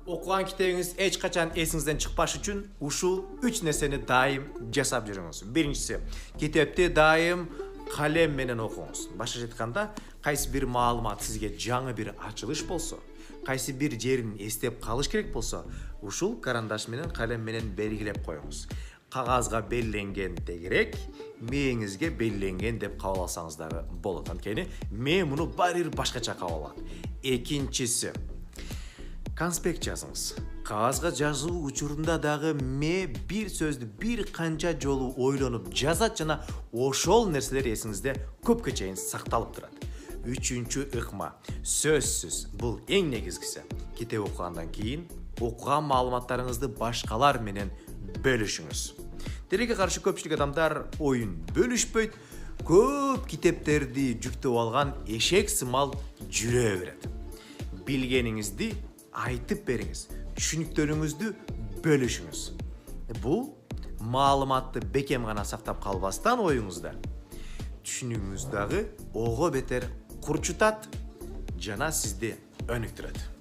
Okugan kitebiniz eç kaçan esingizden çıkbaş üçün uşul 3 neseni daim jasap жүрүңүз. Birincisi, kitepti daim kalem menen okuңuz. Başka ayтканда, kayсы bir maalumat sizge жаңы bir açılış bolso, kayсы bir жерин эстеп kalış керек болсо, ушул карандаш менен kalem менен белгилеп коюңуз. Кагазга белленген дегерек, мээңизге белленген деп кабыл алсаңыз дагы болот. Анткени мээ муну баары башкача кабыл алат. Экинчиси, конспект жазыңыз. Кагазга жазуу учурунда дагы ме бир сөздү бир канча жолу ойлонуп жазат жана ошол нерселер эсиңизде көпкө чейин сакталып турат. Үчүнчү ыкма, сөзсүз, бул эң негизгиси. Китеп окугандан кийин окуган маалыматтарыңызды башкалар менен бөлүшүңүз. Тилекке каршы көпчүлүк адамдар оюн бөлүшпөйт, көп китептерди жүктөп алган эшек сымал жүрө берет. Билгениңизди айтып бериңиз, түшүнүктөрүңүздү бөлүшүңүз. Бул маалыматты бекем гана сактап калбастан оюңузда түшүнүгүңүз дагы ого бетер курчутат жана сизди өнүктүрөт.